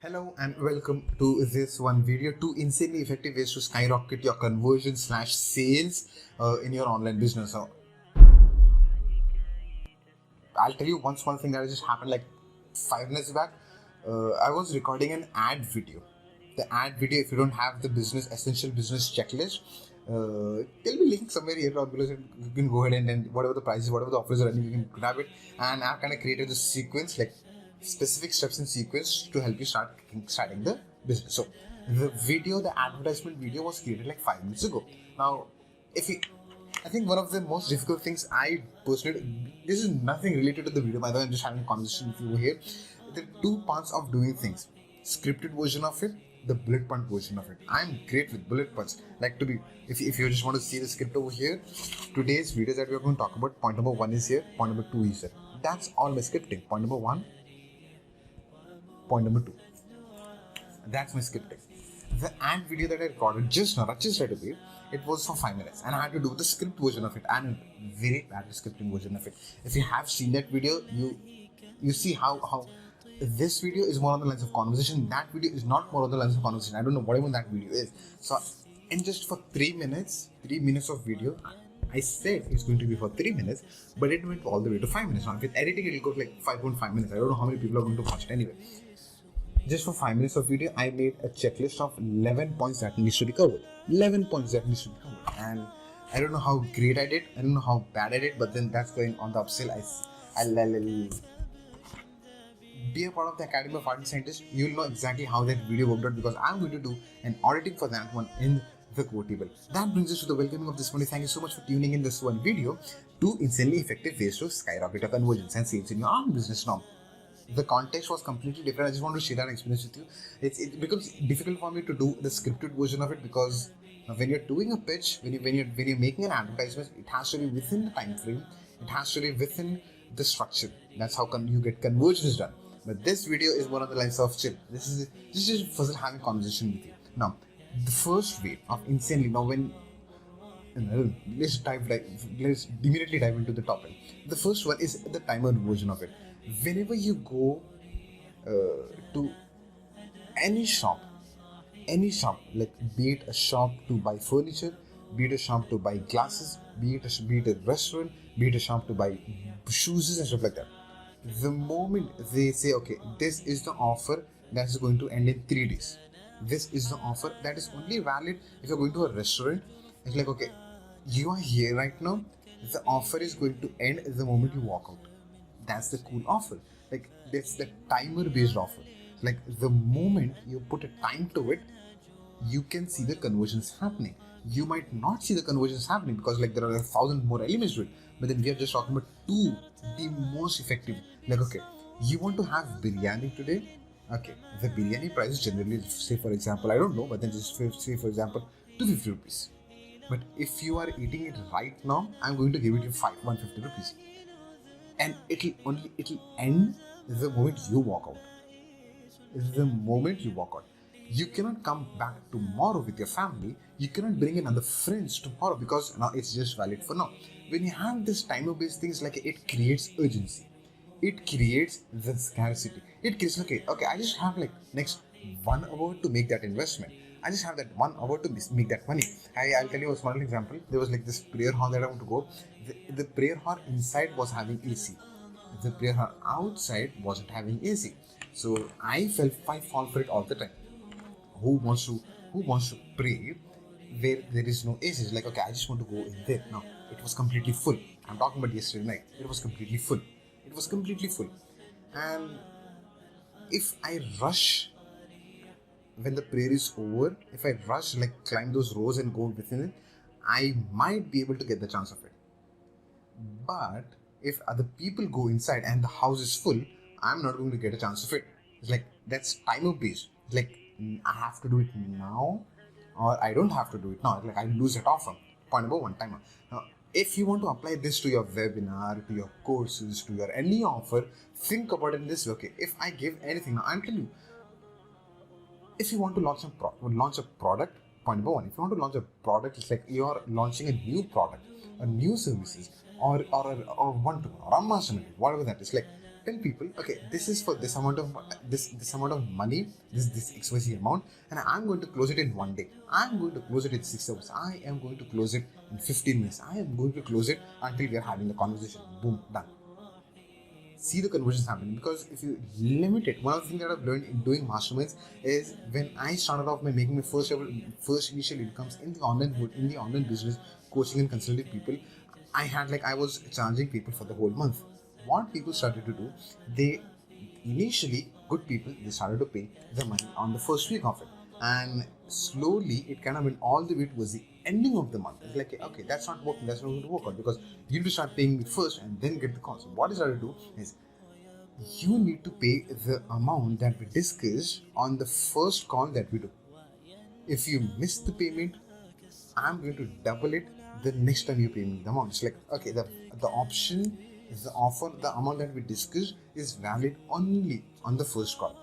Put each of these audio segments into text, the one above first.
Hello and welcome to this one video, two insanely effective ways to skyrocket your conversion slash sales in your online business. So I'll tell you one small thing that just happened like 5 minutes back. I was recording an ad video. The ad video, if you don't have the essential business checklist, there'll be link somewhere here or below. So you can go ahead and whatever the prices, whatever the offers are running, you can grab it. And I've kind of created the sequence, like specific steps in sequence to help you starting the business. So the advertisement video was created like 5 minutes ago. Now, if you I think one of the most difficult things I personally, this is nothing related to the video, by the way, I'm just having a conversation with you over here. There are two parts of doing things: scripted version of it, the bullet point version of it. I'm great with bullet points. Like if you just want to see the script over here, today's video that we're going to talk about, point number 1 is here, point number 2 is here. That's all my scripting. Point number 1, point number 2. That's my scripting. The ad video that I recorded just right away, it was for 5 minutes and I had to do the script version of it and a very bad scripting version of it. If you have seen that video, you see how this video is more on the lines of conversation. That video is not more on the lines of conversation. I don't know what even that video is. So in just for 3 minutes of video, I said it's going to be for 3 minutes, but it went all the way to 5 minutes. Now with editing, it'll go like 5.5 minutes. I don't know how many people are going to watch it anyway. Just for 5 minutes of video, I made a checklist of 11 points that needs to be covered. 11 points that needs to be covered. And I don't know how great I did. I don't know how bad I did, but then that's going on the upsell. I'll be a part of the Academy of Art and Scientists. You'll know exactly how that video worked out because I'm going to do an auditing for that one in the Quotable. That brings us to the welcoming of this one. Thank you so much for tuning in this one video. Two insanely effective ways to skyrocket your conversions and sales in your own business now. The context was completely different. I just want to share that experience with you. It becomes difficult for me to do the scripted version of it because when you're doing a pitch, when you're making an advertisement, it has to be within the time frame. It has to be within the structure. That's how you get conversions done. But this video is one of the lines of chill. This is just first having conversation with you. Now, the first way of insanely let's immediately dive into the topic. The first one is the timer version of it. Whenever you go to any shop, like be it a shop to buy furniture, be it a shop to buy glasses, be it a restaurant, be it a shop to buy shoes and stuff like that. The moment they say, okay, this is the offer that is going to end in 3 days. This is the offer that is only valid if you're going to a restaurant. It's like, okay, you are here right now. The offer is going to end the moment you walk out. That's the cool offer. Like that's the timer based offer. Like the moment you put a time to it, you can see the conversions happening. You might not see the conversions happening because like there are 1,000 more elements to it. But then we are just talking about two, the most effective. Like okay, you want to have biryani today. Okay, the biryani price is generally, say for example, I don't know, but then just say for example, 250 rupees. But if you are eating it right now, I'm going to give it you 150 rupees. And it'll end the moment you walk out. The moment you walk out. You cannot come back tomorrow with your family. You cannot bring in other friends tomorrow because now it's just valid for now. When you have this timer-based things, like it creates urgency. It creates the scarcity. It creates okay, I just have like next 1 hour to make that investment. I just have that 1 hour to make that money. I'll tell you a small example. There was like this prayer hall that I want to go. The prayer hall inside was having AC. The prayer hall outside wasn't having AC. So I fall for it all the time. Who wants to pray where there is no AC? It's like okay, I just want to go in there. No, it was completely full. I'm talking about yesterday night. It was completely full. And if I rush when the prayer is over, if I rush like climb those rows and go within it, I might be able to get the chance of it. But if other people go inside and the house is full, I'm not going to get a chance of it. It's like that's timer based. It's like I have to do it now or I don't have to do it now. It's like I lose that offer. Point number 1, timer. Now, if you want to apply this to your webinar, to your courses, to your any offer, think about it in this way. Okay, if I give anything, now I'm telling you, if you want to launch a product, point number 1, if you want to launch a product, it's like you're launching a new product, a new services, or one to or a mastermind, whatever that is. Like tell people, okay, this is for this amount of money, this XYZ amount, and I'm going to close it in 1 day. I'm going to close it in 6 hours. I am going to close it in 15 minutes. I am going to close it until we are having a conversation. Boom, done. See the conversions happening, because if you limit it, one of the things that I've learned in doing masterminds is when I started off by making my first initial incomes in the online world, in the online business, coaching and consulting people, I was charging people for the whole month. What people started to do, they initially, good people, they started to pay the money on the first week of it, and slowly it kind of went all the way towards the ending of the month. It's like, okay, that's not working, that's not going to work out, because you need to start paying me first and then get the call. So what I started to do is, you need to pay the amount that we discussed on the first call that we do. If you miss the payment, I'm going to double it the next time you pay me the amount. It's like, okay, the option is the offer, the amount that we discussed is valid only on the first call.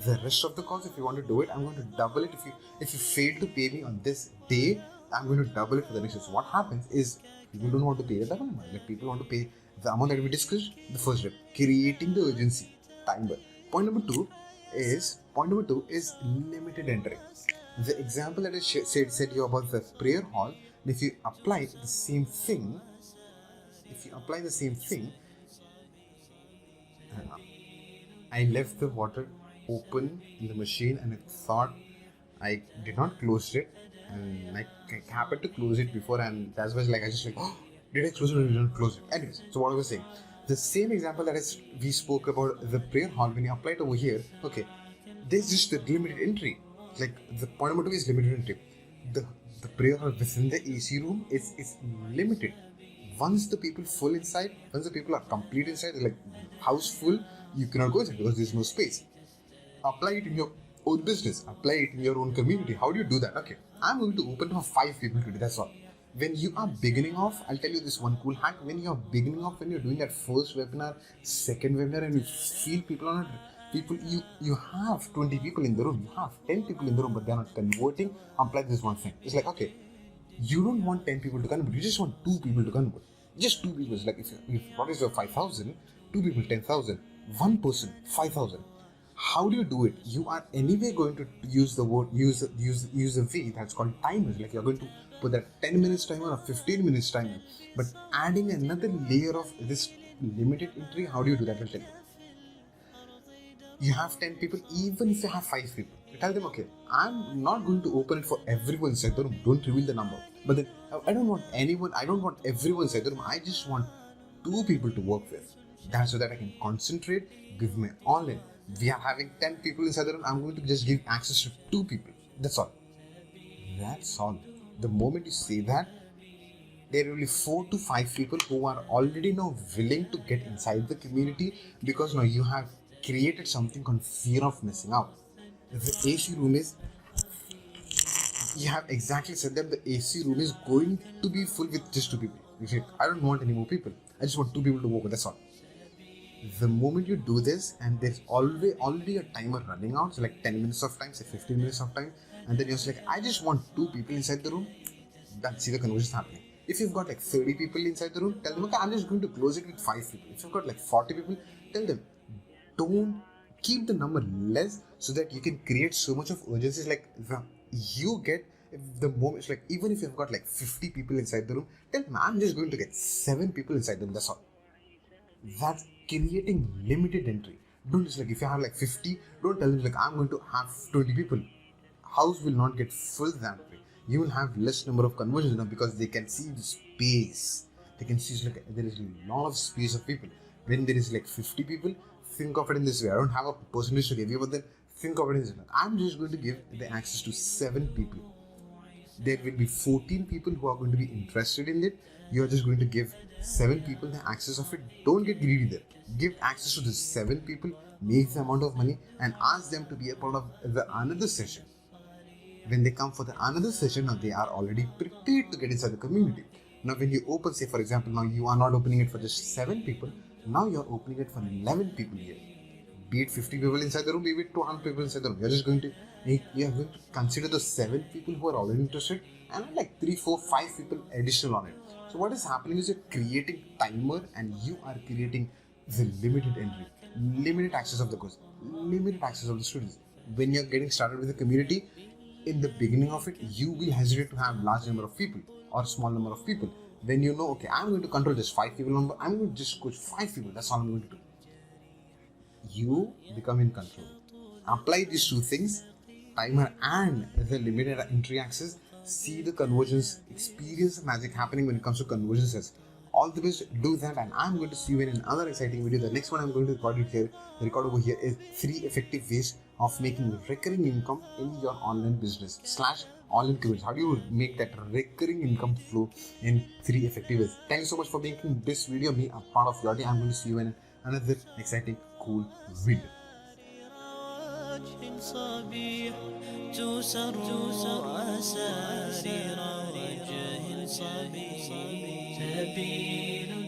The rest of the calls, if you want to do it, I'm going to double it. If you fail to pay me on this day, I'm going to double it for the next day. So what happens is, people don't want to pay the double amount. Like, people want to pay the amount that we discussed the first day, creating the urgency timer. Point number two is limited entry. The example that I said you about the prayer hall, if you apply the same thing, I left the water open in the machine and I thought I did not close it, and I happened to close it before, and that's why I just like, oh, did I close it or did I not close it? Anyways, so what I was saying, the same example that we spoke about the prayer hall, when you apply it over here, okay, there's just the limited entry. Like, the point number two is limited entry. The prayer hall within the AC room is limited. Once the people full inside, once the people are complete inside, like house full, you cannot go inside because there's no space. Apply it in your own business, apply it in your own community. How do you do that? Okay, I'm going to open for 5 people today, that's all. When you are beginning off, I'll tell you this one cool hack. When you're beginning off, when you're doing that first webinar, second webinar, and you feel people are not, you have 20 people in the room, you have 10 people in the room, but they're not converting, apply this one thing. It's like, okay, you don't want 10 people to convert, you just want 2 people to convert. Just 2 people. It's like, if what is your 5,000, 2 people 10,000, 1 person 5,000. How do you do it? You are anyway going to use the word, use a way that's called timers. Like, you're going to put that 10 minutes timer or 15 minutes timer, but adding another layer of this limited entry. How do you do that? I'll tell you. You have 10 people, even if you have 5 people, you tell them, okay, I'm not going to open it for everyone inside the room, don't reveal the number. But then, I don't want everyone inside the room, I just want 2 people to work with. That's so that I can concentrate, give my all in. We are having 10 people inside the room, I'm going to just give access to 2 people. That's all. The moment you say that, there will be 4 to 5 people who are already now willing to get inside the community, because now you have created something called fear of missing out. The AC room is, you have exactly said that the AC room is going to be full with just 2 people. You say, I don't want any more people, I just want 2 people to work with, that's all. The moment you do this, and there's already a timer running out, so like 10 minutes of time, say 15 minutes of time, and then you're like, I just want 2 people inside the room, then see the conversion happening. If you've got like 30 people inside the room, tell them, okay, I'm just going to close it with 5 people. If you've got like 40 people, tell them, don't keep the number less, so that you can create so much of urgency. Like, you get the moment, it's like, even if you've got like 50 people inside the room, tell them, I'm just going to get 7 people inside the room, that's all. That's creating limited entry. Don't just like, if you have like 50, don't tell them like, I'm going to have 20 people. House will not get full that way. You will have less number of conversions now, because they can see the space. They can see like there is a lot of space of people. When there is like 50 people, think of it in this way. I don't have a percentage to give you, but then think of it in this way. I'm just going to give the access to 7 people. There will be 14 people who are going to be interested in it. You're just going to give 7 people the access of it. Don't get greedy there. Give access to the 7 people, make the amount of money, and ask them to be a part of the another session. When they come for the another session, now they are already prepared to get inside the community. Now when you open, say for example, now you are not opening it for just 7 people, now you're opening it for 11 people here. Be it 50 people inside the room, be it 200 people inside the room. You're going to consider the 7 people who are already interested, and like 3, 4, 5 people additional on it. So what is happening is, you're creating timer and you are creating the limited entry. limited access of the course, limited access of the students. When you're getting started with the community, in the beginning of it, you will hesitate to have large number of people or small number of people. When you know, okay, I'm going to control just 5 people, I'm going to just coach 5 people, that's all I'm going to do. You become in control. Apply these two things, timer and the limited entry access, see the conversions, experience the magic happening when it comes to conversions. All the best, do that, and I'm going to see you in another exciting video. The next one I'm going to record over here is 3 effective ways of making recurring income in your online business / online careers. How do you make that recurring income flow in 3 effective ways? Thank you so much for making this video me a part of your day. I'm going to see you in another exciting, cool video. صبيح تسر أسارير وجه صبيح سبيل